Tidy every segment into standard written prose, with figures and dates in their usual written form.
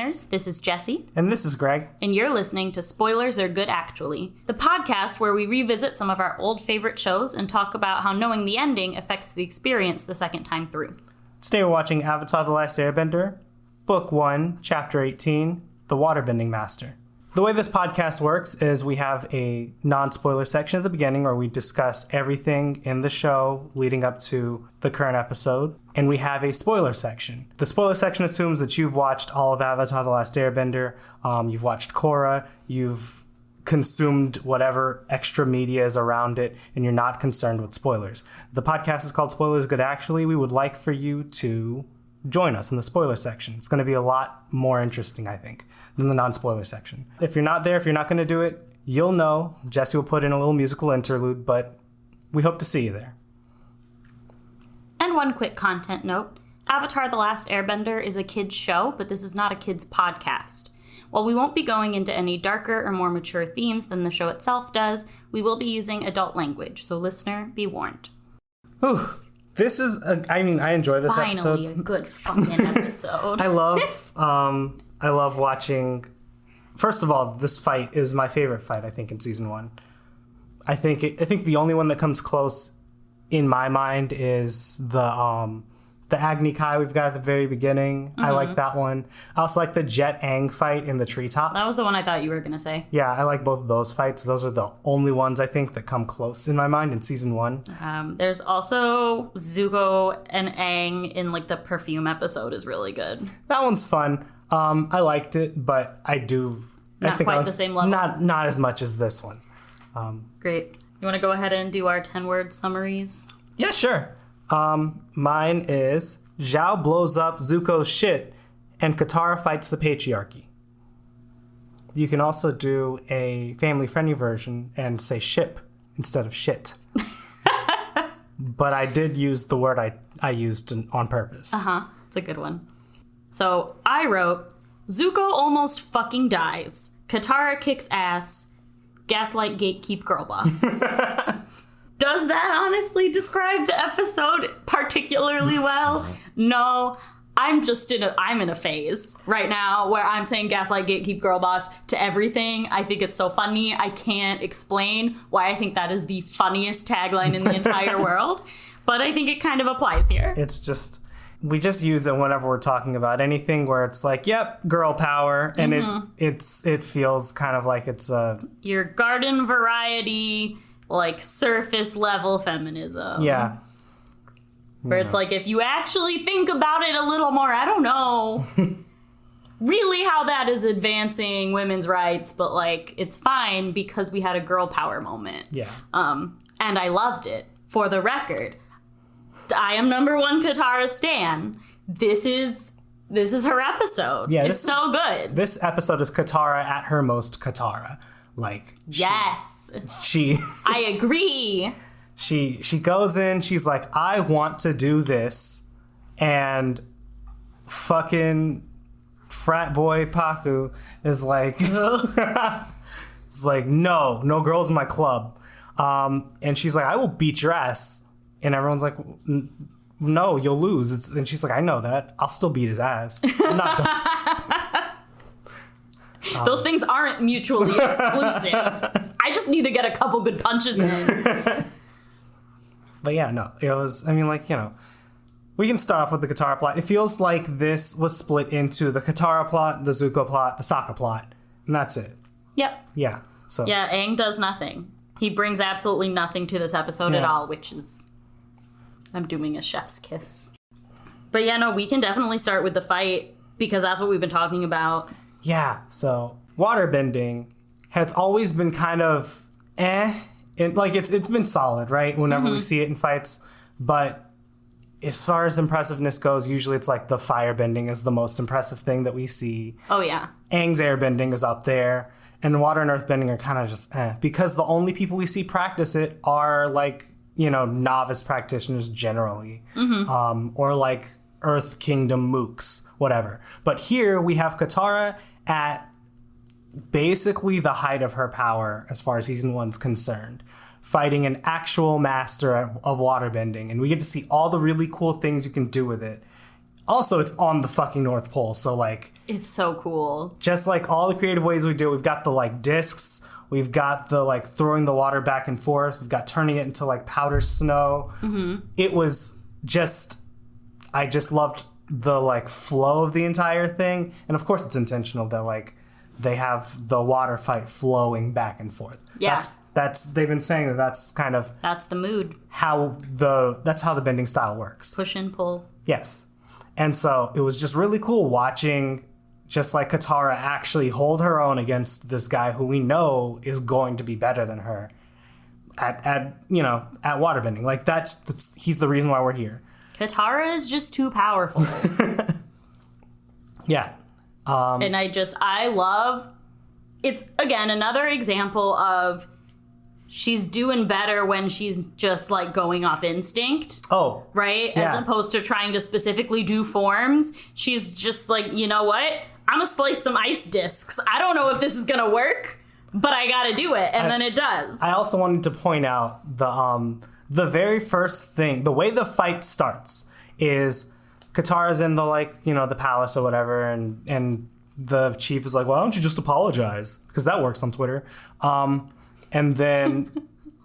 listeners. This is Jesse. And this is Greg. And you're listening to Spoilers Are Good Actually, the podcast where we revisit some of our old favorite shows and talk about how knowing the ending affects the experience the second time through. Today we're watching Avatar: The Last Airbender, Book 1, Chapter 18, The Waterbending Master. The way this podcast works is we have a non-spoiler section at the beginning where we discuss everything in the show leading up to the current episode, and we have a spoiler section. The spoiler section assumes that you've watched all of Avatar: The Last Airbender, you've watched Korra, you've consumed whatever extra media is around it, and you're not concerned with spoilers. The podcast is called Spoilers Good Actually. We would like for you to join us in the spoiler section. It's going to be a lot more interesting, I think, than the non-spoiler section. If you're not there, if you're not going to do it, you'll know. Jesse will put in a little musical interlude, but we hope to see you there. And one quick content note. Avatar: The Last Airbender is a kids show, but this is not a kids podcast. While we won't be going into any darker or more mature themes than the show itself does, we will be using adult language, so listener, be warned. Whew. This is, I enjoy this episode. Finally, a good fucking episode. I love watching. First of all, this fight is my favorite fight, I think, in season 1. I think the only one that comes close in my mind is the Agni Kai we've got at the very beginning. Mm-hmm. I like that one. I also like the Jet Aang fight in the treetops. That was the one I thought you were going to say. Yeah, I like both of those fights. Those are the only ones I think that come close in my mind in season 1. There's also Zuko and Aang in like the perfume episode is really good. That one's fun. I liked it, but I think quite the same level. Not as much as this one. Great. You want to go ahead and do our 10-word summaries? Yeah, sure. Mine is Zhao blows up Zuko's shit and Katara fights the Patriarchy. You can also do a family-friendly version and say ship instead of shit. But I did use the word I used on purpose. It's a good one. So I wrote, Zuko almost fucking dies. Katara kicks ass. Gaslight gatekeep girl boss. Does that honestly describe the episode particularly well? No, I'm in a phase right now where I'm saying gaslight gatekeep girl boss to everything. I think it's so funny. I can't explain why I think that is the funniest tagline in the entire world, but I think it kind of applies here. It's just, we just use it whenever we're talking about anything where it's like, yep, girl power, and it feels kind of like it's your garden variety, like surface level feminism. Yeah. Where it's like, if you actually think about it a little more, I don't know really how that is advancing women's rights, but like, it's fine because we had a girl power moment. Yeah. And I loved it. For the record, I am #1 Katara stan. This is her episode. Yeah, it's so good. This episode is Katara at her most Katara. Like, yes, she I agree. She goes in, she's like, I want to do this, and fucking frat boy Paku is like, it's like, no girls in my club, and she's like, I will beat your ass, and everyone's like, no, you'll lose. And she's like, I know that, I'll still beat his ass. I'm not done. Those things aren't mutually exclusive. I just need to get a couple good punches in. But yeah, no, it was, we can start off with the Katara plot. It feels like this was split into the Katara plot, the Zuko plot, the Sokka plot, and that's it. Yep. Yeah. So. Yeah, Aang does nothing. He brings absolutely nothing to this episode at all, which is, I'm doing a chef's kiss. But yeah, no, we can definitely start with the fight because that's what we've been talking about. Yeah, so waterbending has always been kind of it's been solid, right? Whenever we see it in fights, but as far as impressiveness goes, usually it's like the firebending is the most impressive thing that we see. Oh yeah. Aang's airbending is up there, and water and earthbending are kind of just because the only people we see practice it are like, novice practitioners generally, or like Earth Kingdom mooks, whatever. But here we have Katara at basically the height of her power as far as season 1's concerned, fighting an actual master of waterbending, and we get to see all the really cool things you can do with it. Also, it's on the fucking North Pole, so like It's so cool. Just like all the creative ways we do it. We've got the like discs. We've got the like throwing the water back and forth. We've got turning it into like powder snow. It was just, I just loved the like flow of the entire thing. And of course it's intentional that like they have the water fight flowing back and forth. Yeah. That's they've been saying that's kind of That's the mood. That's how the bending style works. Push and pull. Yes. And so it was just really cool watching just like Katara actually hold her own against this guy who we know is going to be better than her at waterbending. Like he's the reason why we're here. Katara is just too powerful. Yeah. And I love, it's again another example of she's doing better when she's just like going off instinct. Oh. Right? Yeah. As opposed to trying to specifically do forms. She's just like, you know what? I'm gonna slice some ice discs. I don't know if this is gonna work, but I gotta do it. And then it does. I also wanted to point out the very first thing, the way the fight starts is Katara's in the like, the palace or whatever, and the chief is like, why don't you just apologize? Because that works on Twitter. And then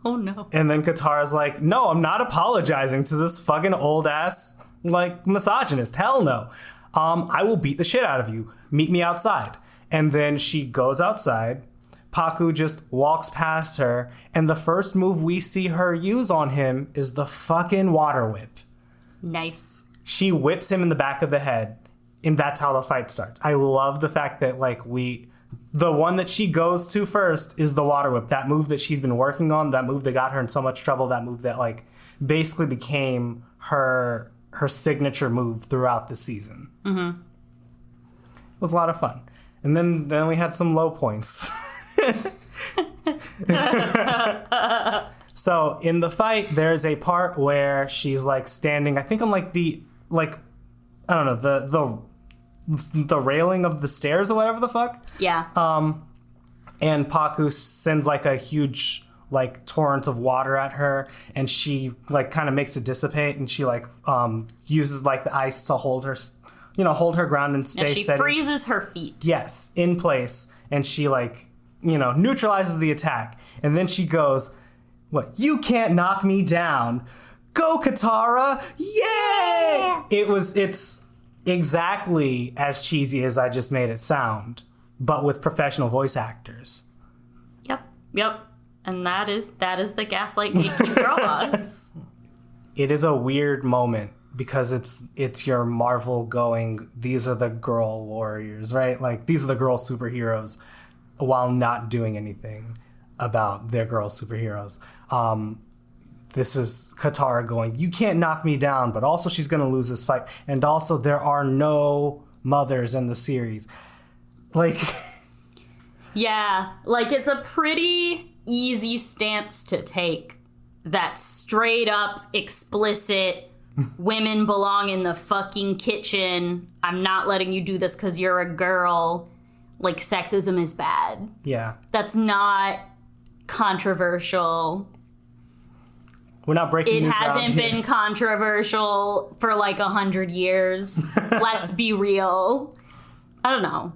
oh no. And then Katara's like, no, I'm not apologizing to this fucking old ass like misogynist. Hell no. I will beat the shit out of you. Meet me outside. And then she goes outside. Paku just walks past her, and the first move we see her use on him is the fucking water whip. Nice. She whips him in the back of the head, and that's how the fight starts. I love the fact that like the one that she goes to first is the water whip. That move that she's been working on, that move that got her in so much trouble, that move that like basically became her signature move throughout the season. It was a lot of fun. And then we had some low points. So in the fight, there's a part where she's like standing, I think on like the railing of the stairs or whatever the fuck. Yeah. And Paku sends like a huge like torrent of water at her, and she like kind of makes it dissipate, and she like uses like the ice to hold her ground and stay she steady. freezes her feet. Yes, in place, and she like neutralizes the attack, and then she goes, "What? You can't knock me down. Go, Katara! Yay!" It's exactly as cheesy as I just made it sound, but with professional voice actors. Yep. And that is the Gaslight Gatekeep Girl Boss. It is a weird moment because it's your Marvel going, these are the girl warriors, right? Like these are the girl superheroes, while not doing anything about their girl superheroes. This is Katara going, you can't knock me down, but also she's going to lose this fight. And also there are no mothers in the series. Like... Yeah, like it's a pretty easy stance to take. That straight up, explicit, women belong in the fucking kitchen. I'm not letting you do this because you're a girl. Like sexism is bad. Yeah. That's not controversial. We're not breaking It hasn't been controversial for like 100 years. Let's be real. I don't know.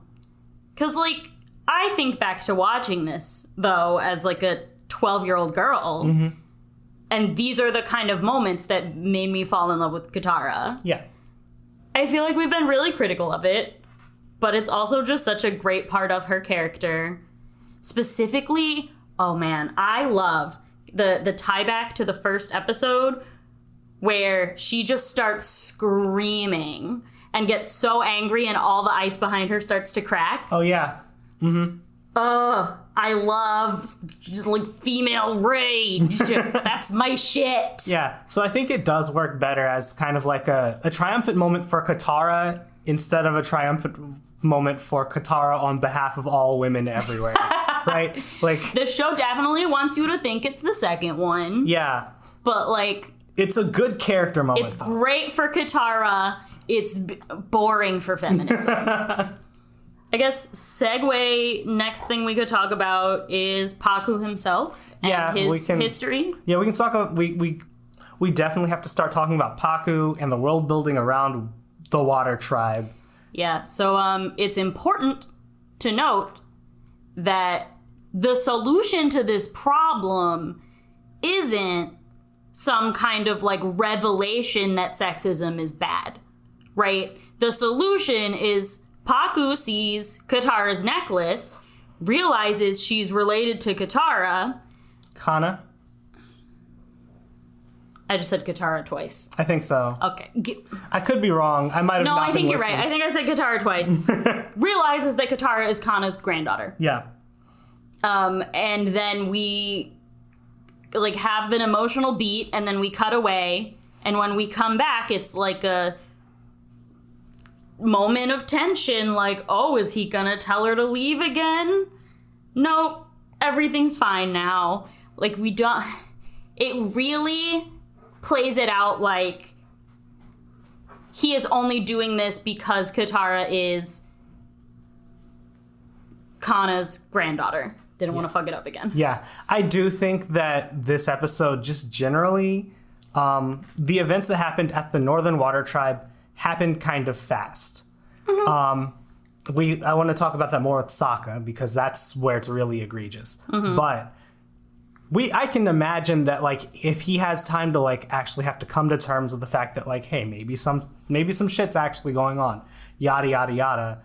Because like, I think back to watching this, though, as like a 12-year-old girl. Mm-hmm. And these are the kind of moments that made me fall in love with Katara. Yeah. I feel like we've been really critical of it, but it's also just such a great part of her character. Specifically, oh man, I love the tie back to the first episode where she just starts screaming and gets so angry and all the ice behind her starts to crack. Oh, yeah. Mm-hmm. I love just like female rage. That's my shit. Yeah, so I think it does work better as kind of like a triumphant moment for Katara instead of a triumphant moment for Katara on behalf of all women everywhere. Right? Like the show definitely wants you to think it's the second one. Yeah. But like it's a good character moment. It's great for Katara. It's boring for feminism. I guess segue, next thing we could talk about is Paku himself and his history. Yeah, we can talk about, we definitely have to start talking about Paku and the world building around the Water Tribe. Yeah, so it's important to note that the solution to this problem isn't some kind of like revelation that sexism is bad, right? The solution is Paku sees Katara's necklace, realizes she's related to Katara. Kana? I just said Katara twice. I think so. Okay. I could be wrong. I might have No, not I think you're right. I think I said Katara twice. Realizes that Katara is Kana's granddaughter. Yeah. And then we like have an emotional beat, and then we cut away, and when we come back, it's like a moment of tension, like, oh, is he gonna tell her to leave again? Nope, everything's fine now. Like, we don't... It really plays it out like he is only doing this because Katara is Kana's granddaughter. Didn't want to fuck it up again. Yeah, I do think that this episode just generally, the events that happened at the Northern Water Tribe happened kind of fast. Mm-hmm. I want to talk about that more with Sokka because that's where it's really egregious. Mm-hmm. But I can imagine that like if he has time to like actually have to come to terms with the fact that like, hey, maybe some shit's actually going on, yada yada yada.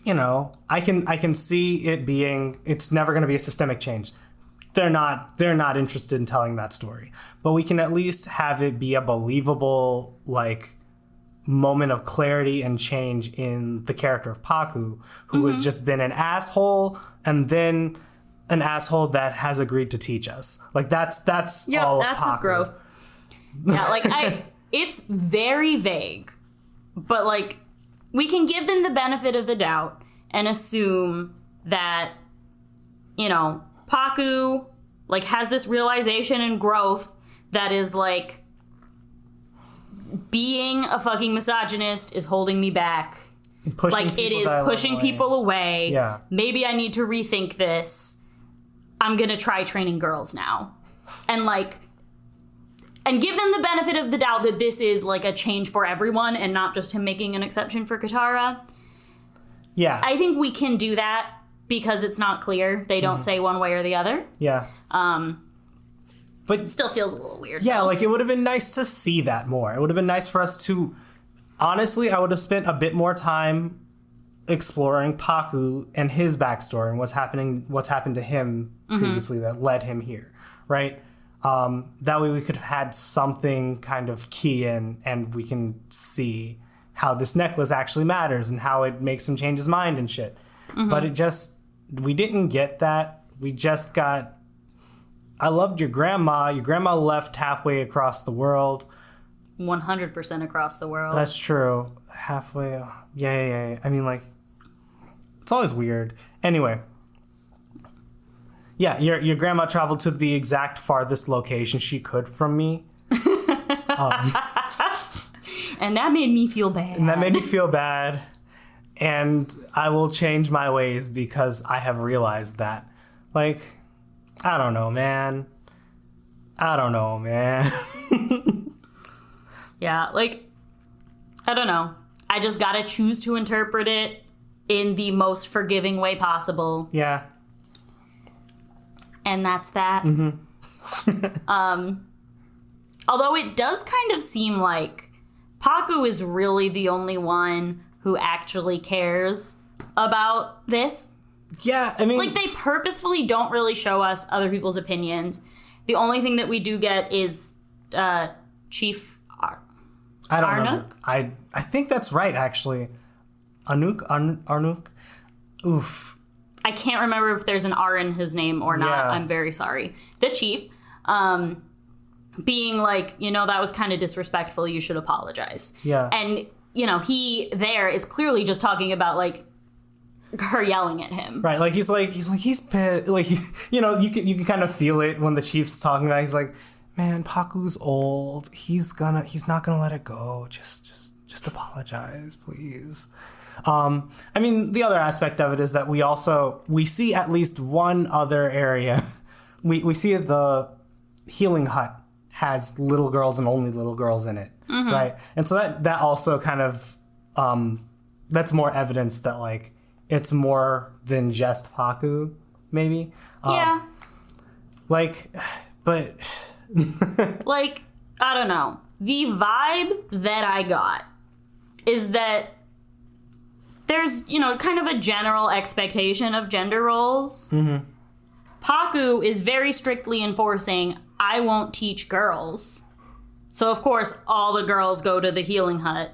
You know, I can see it being, it's never going to be a systemic change. They're not interested in telling that story, but we can at least have it be a believable like moment of clarity and change in the character of Paku, who has just been an asshole and then an asshole that has agreed to teach us. Like that's all of that's Paku. His growth. Yeah, like it's very vague, but like we can give them the benefit of the doubt and assume that, you know, Paku like has this realization and growth that is like being a fucking misogynist is holding me back. Like it is pushing people away. Yeah. Maybe I need to rethink this. I'm gonna try training girls now. And give them the benefit of the doubt that this is like a change for everyone and not just him making an exception for Katara. Yeah. I think we can do that because it's not clear. They don't say one way or the other. Yeah. But it still feels a little weird. Yeah, like it would have been nice to see that more. It would have been nice for us to, honestly, I would have spent a bit more time exploring Paku and his backstory and what's happened to him previously that led him here, right? That way we could have had something kind of key in, and we can see how this necklace actually matters and how it makes him change his mind and shit. But we didn't get that. We just got, I loved your grandma. Your grandma left halfway across the world. 100% across the world. That's true. Halfway. Yeah. I mean, like, it's always weird. Anyway. Yeah, your grandma traveled to the exact farthest location she could from me. And that made me feel bad. And I will change my ways because I have realized that. Like, I don't know, man. Yeah, like, I don't know. I just gotta choose to interpret it in the most forgiving way possible. Yeah. And that's that. Although it does kind of seem like Paku is really the only one who actually cares about this. Yeah, I mean... Like, they purposefully don't really show us other people's opinions. The only thing that we do get is Chief I don't Arnook? know. I think that's right, actually. Arnook? Oof. I can't remember if there's an R in his name or not. Yeah. I'm very sorry. The chief, being like, you know, that was kind of disrespectful. You should apologize. Yeah. And, you know, he there is clearly just talking about, like, her yelling at him. Right, like, he's pissed. Like, you know, you can kind of feel it when the chief's talking about it. He's like, man, Paku's old. He's not gonna let it go. Just apologize, please. I mean, the other aspect of it is that we see at least one other area. We see the healing hut has little girls and only little girls in it, right? And so that also kind of that's more evidence that like it's more than just Paku, maybe. Yeah. Like, but like, I don't know. The vibe that I got is that there's, you know, kind of a general expectation of gender roles. Mm-hmm. Paku is very strictly enforcing, I won't teach girls. So, of course, all the girls go to the healing hut.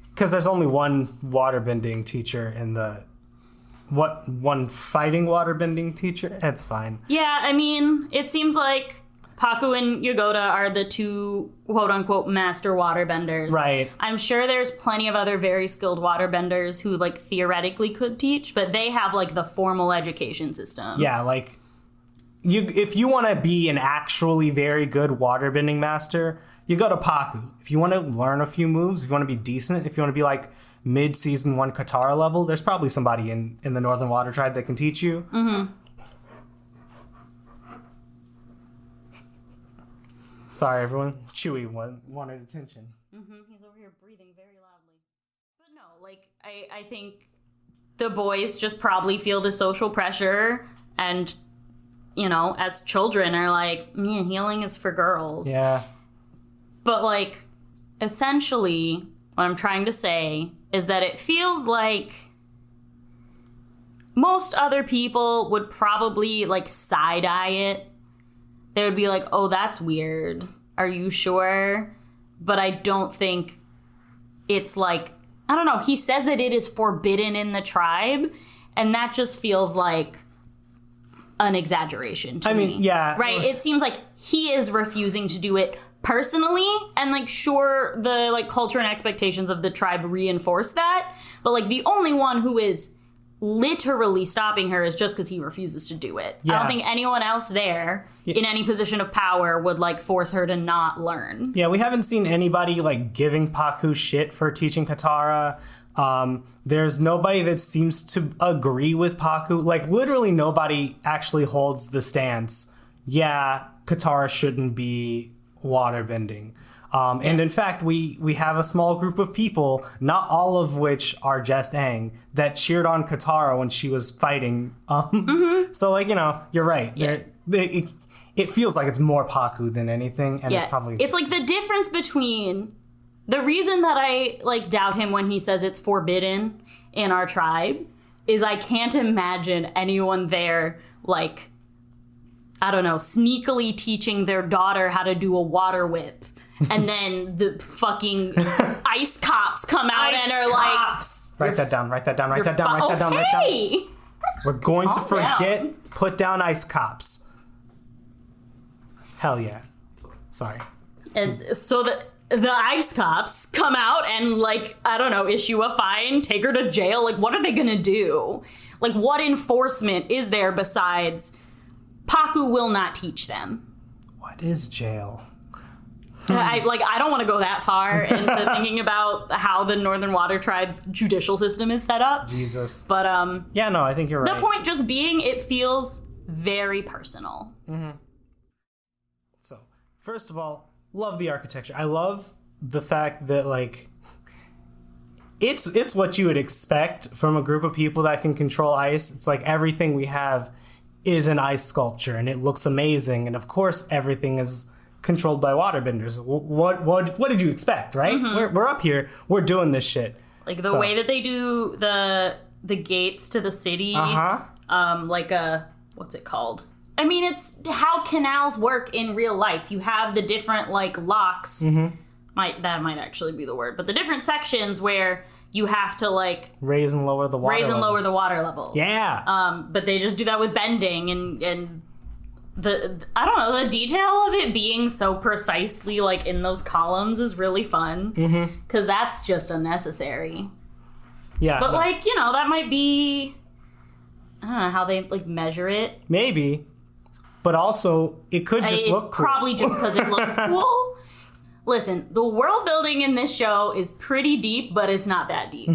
Because there's only one waterbending teacher in the... one fighting waterbending teacher? That's fine. Yeah, I mean, it seems like Paku and Yagoda are the two quote-unquote master waterbenders. Right. I'm sure there's plenty of other very skilled waterbenders who, like, theoretically could teach, but they have, like, the formal education system. Yeah, like, if you want to be an actually very good waterbending master, you go to Paku. If you want to learn a few moves, if you want to be decent, if you want to be, like, mid-season 1 Katara level, there's probably somebody in the Northern Water Tribe that can teach you. Mm-hmm. Sorry, everyone. Chewie wanted attention. Mm-hmm. He's over here breathing very loudly. But no, like, I think the boys just probably feel the social pressure and, you know, as children are like, man, healing is for girls. Yeah. But, like, essentially, what I'm trying to say is that it feels like most other people would probably, like, side-eye it. They would be like, oh, that's weird. Are you sure? But I don't think it's like, I don't know. He says that it is forbidden in the tribe, and that just feels like an exaggeration to me. I mean, yeah. Right? It seems like he is refusing to do it personally, and, like, sure, the, like, culture and expectations of the tribe reinforce that, but, like, the only one who is literally stopping her is just because he refuses to do it. Yeah. I don't think anyone else there in any position of power would, like, force her to not learn. Yeah, we haven't seen anybody, like, giving Paku shit for teaching Katara. There's nobody that seems to agree with Paku. Like, literally nobody actually holds the stance, yeah, Katara shouldn't be waterbending. And in fact, we have a small group of people, not all of which are just Aang, that cheered on Katara when she was fighting. So, like, you know, you're right. Yeah. It feels like it's more Paku than anything, and it's probably... It's like the difference between... The reason that I, like, doubt him when he says it's forbidden in our tribe is I can't imagine anyone there, like, I don't know, sneakily teaching their daughter how to do a water whip. And then the fucking ice cops come out and are cops. Like... Write that down. We're going to forget, put down ice cops. Hell yeah. Sorry. And so the ice cops come out and, like, I don't know, issue a fine, take her to jail. Like, what are they gonna do? Like, what enforcement is there besides Paku will not teach them? What is jail? I don't want to go that far into thinking about how the Northern Water Tribe's judicial system is set up. Jesus. But, yeah, no, I think you're right. The point just being, it feels very personal. Mm-hmm. So, first of all, love the architecture. I love the fact that, like, it's what you would expect from a group of people that can control ice. It's like everything we have is an ice sculpture, and it looks amazing. And, of course, everything is controlled by waterbenders. What did you expect, right? Mm-hmm. We're up here. We're doing this shit. Like the way that they do the gates to the city. Like what's it called? I mean, it's how canals work in real life. You have the different, like, locks. Mm-hmm. That might actually be the word, but the different sections where you have to, like, raise and lower the water level. Yeah. But they just do that with bending and I don't know, the detail of it being so precisely, like, in those columns is really fun. Because that's just unnecessary. Yeah. But, like, you know, that might be, I don't know how they, like, measure it. Maybe. But also, it could just look cool. It's probably just because it looks cool. Listen, the world building in this show is pretty deep, but it's not that deep.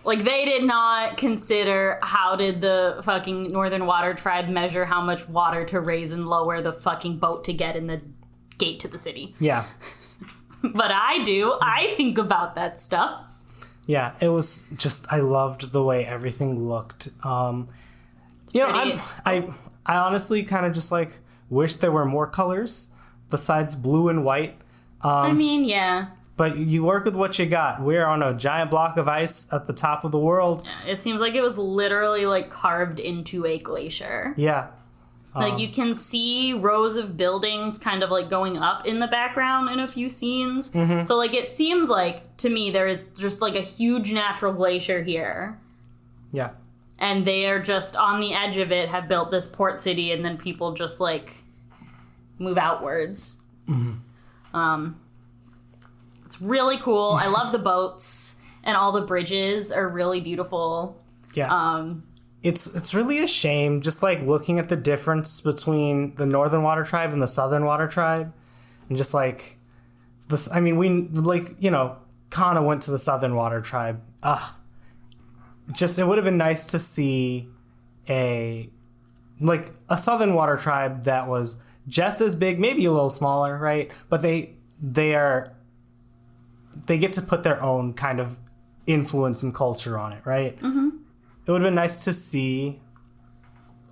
Like, they did not consider how did the fucking Northern Water Tribe measure how much water to raise and lower the fucking boat to get in the gate to the city. Yeah. But I do. I think about that stuff. Yeah, it was just, I loved the way everything looked. I honestly kind of just like wish there were more colors besides blue and white. I mean, yeah. But you work with what you got. We're on a giant block of ice at the top of the world. It seems like it was literally like carved into a glacier. Yeah. Like you can see rows of buildings kind of like going up in the background in a few scenes. Mm-hmm. So like it seems like to me there is just like a huge natural glacier here. Yeah. And they are just on the edge of it, have built this port city, and then people just like move outwards. Mm-hmm. It's really cool. I love the boats, and all the bridges are really beautiful. Yeah. It's really a shame, just like looking at the difference between the Northern Water Tribe and the Southern Water Tribe, and just like this. I mean, we like Kana went to the Southern Water Tribe. Just it would have been nice to see a Southern Water Tribe that was just as big, maybe a little smaller, right? But they get to put their own kind of influence and culture on it, right? Mm-hmm. It would have been nice to see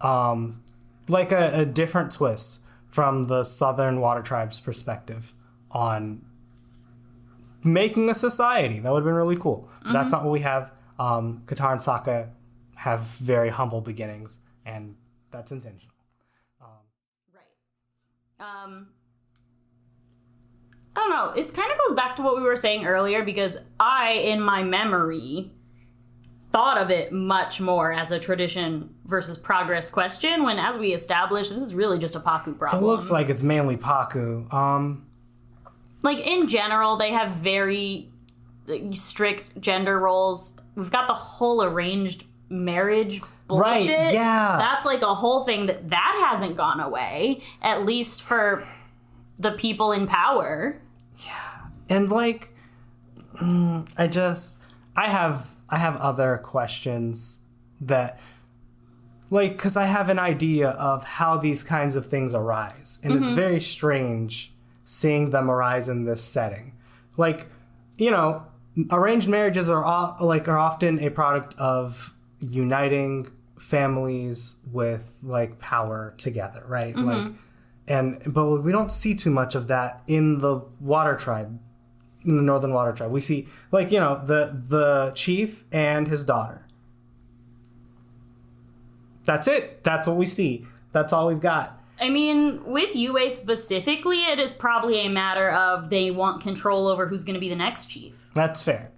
like a different twist from the Southern Water Tribe's perspective on making a society. That would have been really cool. But that's not what we have. Katara and Sokka have very humble beginnings, and that's intentional. Right. I don't know. It kind of goes back to what we were saying earlier, because I, in my memory, thought of it much more as a tradition versus progress question, when, as we established, this is really just a Paku problem. It looks like it's mainly Paku. Like, in general, they have very strict gender roles. We've got the whole arranged marriage bullshit. Right, yeah. That's like a whole thing that hasn't gone away, at least for the people in power. Yeah. And like, I have other questions that, like, because I have an idea of how these kinds of things arise. And it's very strange seeing them arise in this setting. Like, arranged marriages are often a product of uniting families with like power together, right? But we don't see too much of that in the Water Tribe, in the Northern Water Tribe. We see the chief and his daughter. That's it. That's what we see. That's all we've got. I mean, with Yue specifically, it is probably a matter of they want control over who's going to be the next chief. That's fair.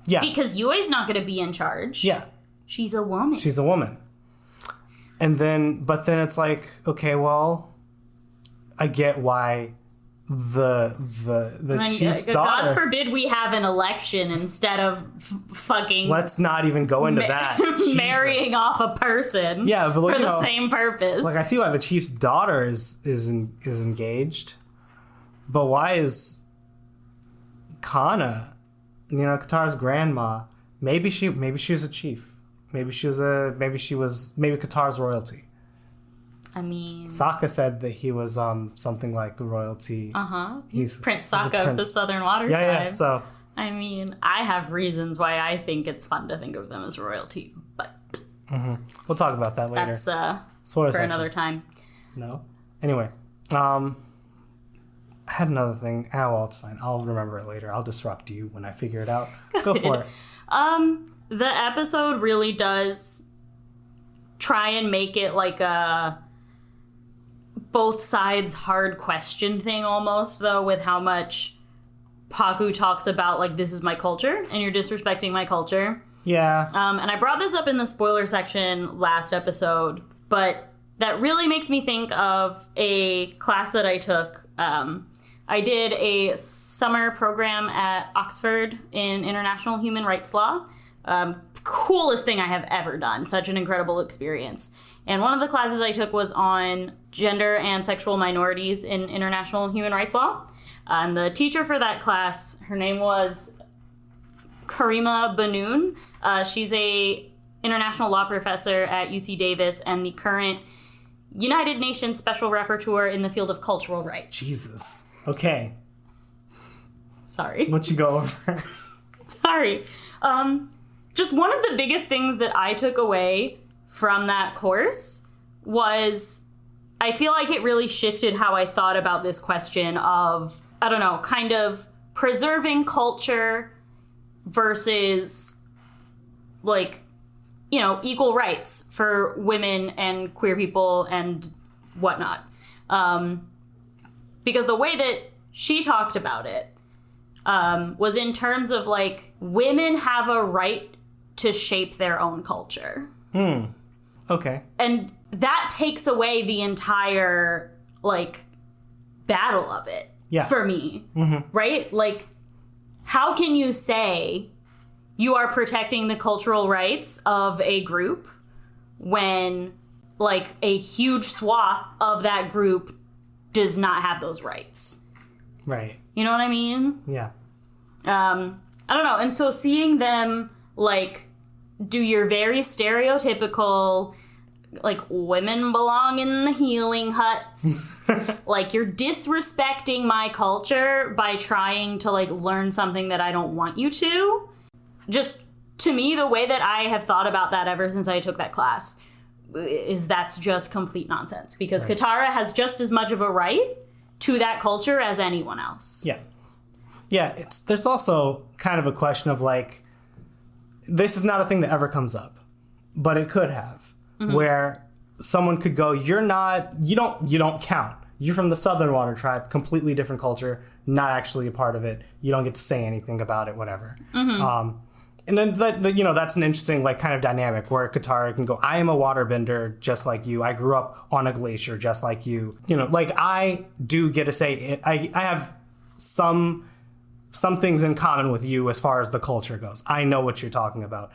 Yeah. Because Yue's not going to be in charge. Yeah. She's a woman. She's a woman. But then it's like, okay, well, I get why the chief's daughter. God forbid we have an election instead of fucking. Let's not even go into that. Marrying off a person. Yeah, but for the same purpose. Like, I see why the chief's daughter is engaged, but why is Kana, Katara's grandma? Maybe she was a chief. Maybe Katara's royalty. I mean, Sokka said that he was something like royalty. He's Prince Sokka of the Southern Water Tribe. Yeah. So I mean, I have reasons why I think it's fun to think of them as royalty, but we'll talk about that later. That's for another time. No. Anyway, I had another thing. Oh, well, it's fine. I'll remember it later. I'll disrupt you when I figure it out. Go for it. The episode really does try and make it like a both sides hard question thing almost, though, with how much Paku talks about, like, this is my culture and you're disrespecting my culture. Yeah. And I brought this up in the spoiler section last episode, but that really makes me think of a class that I took. I did a summer program at Oxford in International Human Rights Law. Coolest thing I have ever done. Such an incredible experience. And one of the classes I took was on gender and sexual minorities in international human rights law. And the teacher for that class, her name was Karima Banoun. She's a international law professor at UC Davis and the current United Nations Special Rapporteur in the field of cultural rights. Jesus. Okay. Sorry. What you go over? Sorry. Just one of the biggest things that I took away from that course was I feel like it really shifted how I thought about this question of, I don't know, kind of preserving culture versus, like, you know, equal rights for women and queer people and whatnot. Because the way that she talked about it was in terms of, like, women have a right to shape their own culture. Okay. And that takes away the entire, like, battle of it for me. Right? Like, how can you say you are protecting the cultural rights of a group when, like, a huge swath of that group does not have those rights? Right. You know what I mean? Yeah. I don't know. And so seeing them, like, do your very stereotypical, like, women belong in the healing huts. Like, you're disrespecting my culture by trying to, like, learn something that I don't want you to. Just, to me, the way that I have thought about that ever since I took that class is that's just complete nonsense. Because Katara has just as much of a right to that culture as anyone else. Yeah. Yeah, there's also kind of a question of, like, this is not a thing that ever comes up, but it could have, where someone could go, you don't count. You're from the Southern Water Tribe, completely different culture, not actually a part of it. You don't get to say anything about it, whatever. And then, that's an interesting, like, kind of dynamic where Katara can go, I am a waterbender just like you. I grew up on a glacier just like you. You know, like, I do get to say it. I have some things in common with you as far as the culture goes. I know what you're talking about.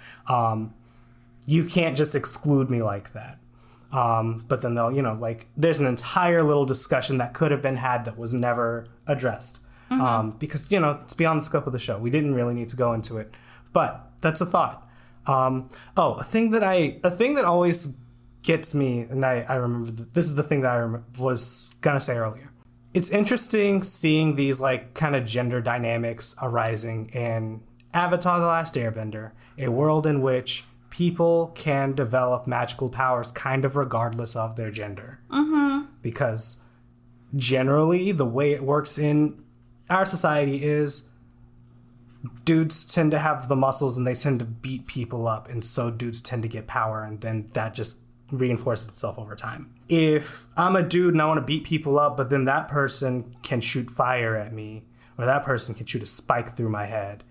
You can't just exclude me like that. But then they'll, like, there's an entire little discussion that could have been had that was never addressed. Because, it's beyond the scope of the show. We didn't really need to go into it. But that's a thought. A thing that always gets me, and I remember, this is the thing that I was going to say earlier. It's interesting seeing these, like, kind of gender dynamics arising in Avatar: The Last Airbender, a world in which people can develop magical powers kind of regardless of their gender. Because generally, the way it works in our society is dudes tend to have the muscles and they tend to beat people up, and so dudes tend to get power, and then that just reinforces itself over time. If I'm a dude and I want to beat people up, but then that person can shoot fire at me, or that person can shoot a spike through my head,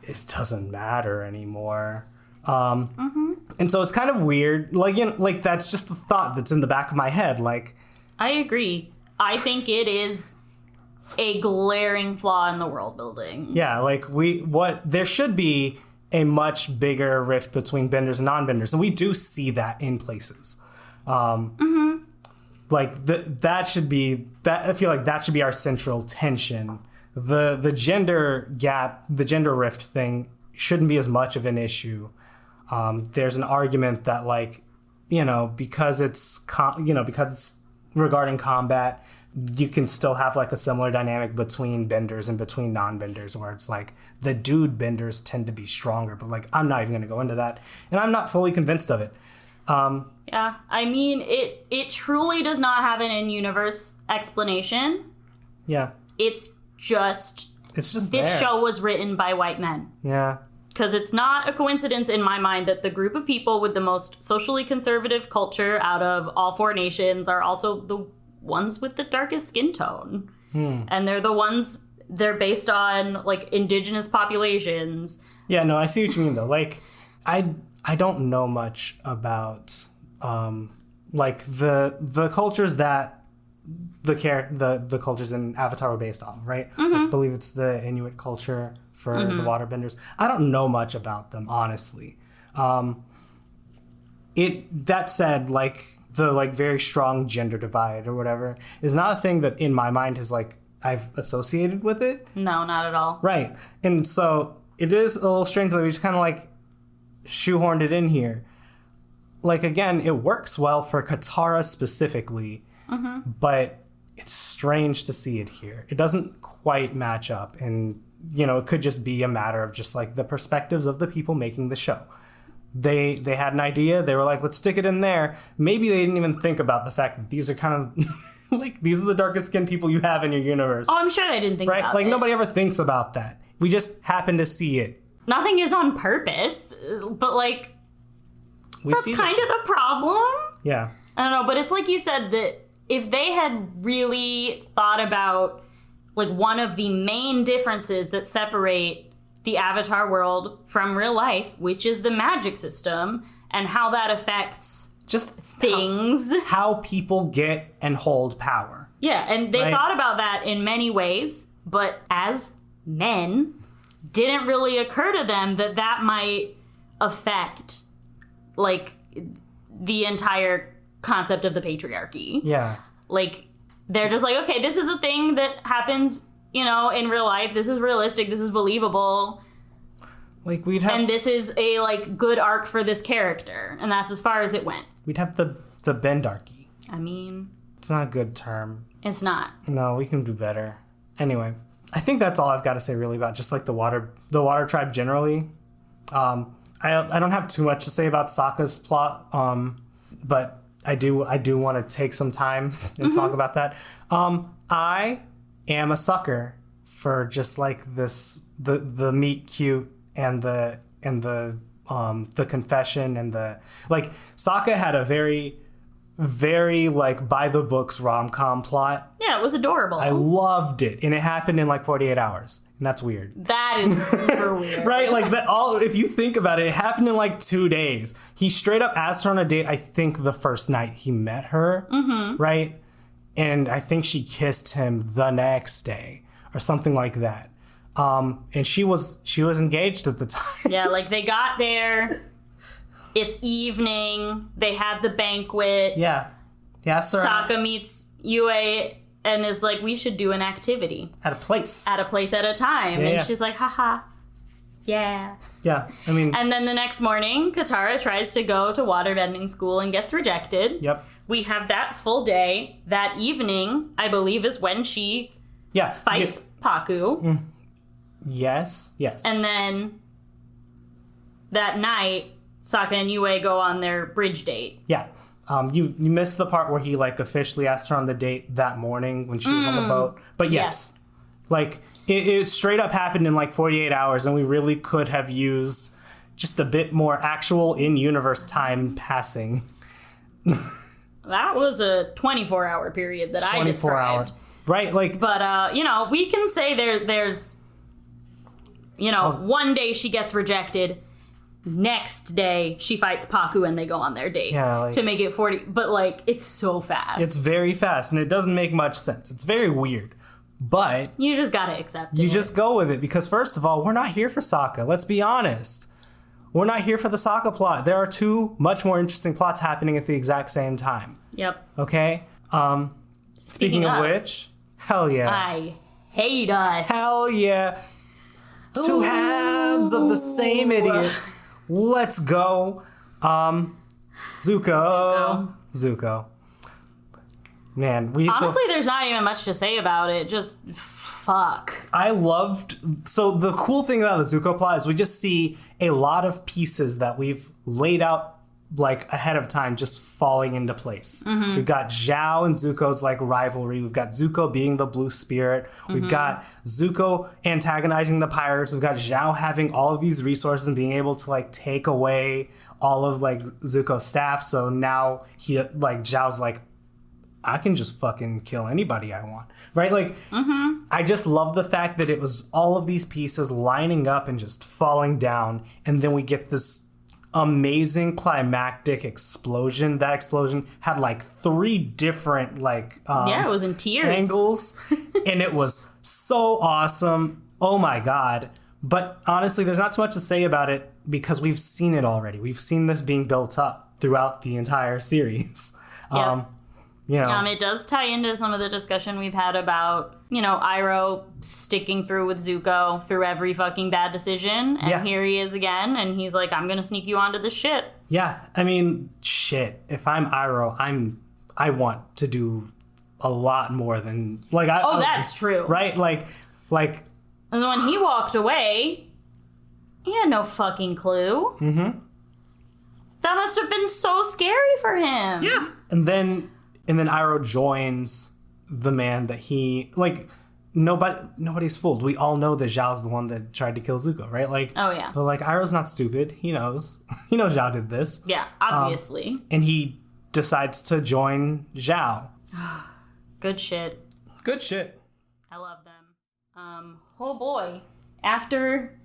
it doesn't matter anymore. And so it's kind of weird. Like, that's just the thought that's in the back of my head. Like, I agree. I think it is a glaring flaw in the world building. Yeah, like, there should be a much bigger rift between benders and non-benders, and we do see that in places. Like, that should be that. I feel like that should be our central tension. The gender gap, the gender rift thing, shouldn't be as much of an issue. There's an argument that, like, because it's regarding combat, you can still have, like, a similar dynamic between benders and between non-benders, where it's like the dude benders tend to be stronger, but, like, I'm not even going to go into that, and I'm not fully convinced of it. Yeah, I mean, it truly does not have an in-universe explanation. Yeah. It's just this there. show was written by white men. Yeah. Because it's not a coincidence in my mind that the group of people with the most socially conservative culture out of all four nations are also the ones with the darkest skin tone. And they're based on, like, indigenous populations. Yeah, no, I see what you mean, though. Like, I don't know much about, like, the cultures that the cultures in Avatar were based off of, right? I believe it's the Inuit culture for the waterbenders. I don't know much about them, honestly. That said, like, the, like, very strong gender divide or whatever is not a thing that in my mind has, like, I've associated with it. No, not at all. Right. And so it is a little strange that we just kind of, like, shoehorned it in here. Like, again, it works well for Katara specifically, but it's strange to see it here. It doesn't quite match up, and it could just be a matter of just like the perspectives of the people making the show. They had an idea. They were like, let's stick it in there. Maybe they didn't even think about the fact that these are kind of like, these are the darkest skinned people you have in your universe. Oh, I'm sure they didn't think about it. Like, nobody ever thinks about that. We just happen to see it. Nothing is on purpose, but like, that's kind of the problem. Yeah. I don't know, but it's like you said that if they had really thought about like one of the main differences that separate the Avatar world from real life, which is the magic system and how that affects just things. How people get and hold power. Yeah, and they thought about that in many ways, but as men, didn't really occur to them that that might affect like the entire concept of the patriarchy. Yeah. Like, they're just like, okay, this is a thing that happens, in real life. This is realistic. This is believable. Like, we'd have... And this is a, like, good arc for this character. And that's as far as it went. We'd have the Bendarchy. I mean... It's not a good term. It's not. No, we can do better. Anyway, I think that's all I've got to say really about just, like, the water tribe generally. I don't have too much to say about Sokka's plot, but I do want to take some time and talk about that. I am a sucker for just like this the meet cute and the confession and the like. Sokka had a very like by the books rom-com plot. Yeah, it was adorable. I loved it, and it happened in like 48 hours, and that's weird. That is super weird. Right? Like that all if you think about it, it happened in like 2 days. He straight up asked her on a date, I think the first night he met her. Mm-hmm. Right? And I think she kissed him the next day or something like that. And she was engaged at the time. Yeah, like they got there. It's evening. They have the banquet. Yeah. Yeah, sir. Sokka meets Yue and is like, we should do an activity. At a place at a time. Yeah, and she's like, haha. Yeah. Yeah, I mean... And then the next morning, Katara tries to go to waterbending school and gets rejected. Yep. We have that full day. That evening, I believe, is when she fights Paku. Yes. And then that night, Sokka and Yue go on their bridge date. Yeah. You missed the part where he like officially asked her on the date that morning when she was on the boat. But yes. Like it straight up happened in like 48 hours, and we really could have used just a bit more actual in-universe time passing. That was a 24-hour period that I described. 24 hour. Right, like... But, we can say there's, one day she gets rejected, next day she fights Paku and they go on their date to make it 40. But, like, it's so fast. It's very fast, and it doesn't make much sense. It's very weird. But... You just gotta accept it. You just go with it, because first of all, we're not here for Sokka. Let's be honest. We're not here for the Sokka plot. There are two much more interesting plots happening at the exact same time. Yep. Okay? Speaking of which, hell yeah. I hate us. Hell yeah. Two halves of the same idiot. Let's go. Zuko. Man, honestly, there's not even much to say about it. Just fuck. So the cool thing about the Zuko plot is we just see a lot of pieces that we've laid out like ahead of time just falling into place. Mm-hmm. We've got Zhao and Zuko's like rivalry. We've got Zuko being the blue spirit. Mm-hmm. We've got Zuko antagonizing the pirates. We've got Zhao having all of these resources and being able to like take away all of like Zuko's staff. So now Zhao's like, I can just fucking kill anybody I want, right? Like, I just love the fact that it was all of these pieces lining up and just falling down, and then we get this amazing climactic explosion. That explosion had like 3 different it was in tears angles, and it was so awesome. Oh my god! But honestly, there's not too much to say about it because we've seen it already. We've seen this being built up throughout the entire series. Yep. It does tie into some of the discussion we've had about, Iroh sticking through with Zuko through every fucking bad decision. And here he is again, and he's like, I'm going to sneak you onto the ship. Yeah, I mean, shit. If I'm Iroh, I want to do a lot more than... that's true. Right? Like And when he walked away, he had no fucking clue. Mm-hmm. That must have been so scary for him. Yeah. And then Iroh joins the man that he, like, nobody's fooled. We all know that Zhao's the one that tried to kill Zuko, right? Like, oh yeah. But like, Iroh's not stupid. He knows. He knows Zhao did this. Yeah, obviously. And he decides to join Zhao. Good shit. Good shit. I love them. Oh boy. After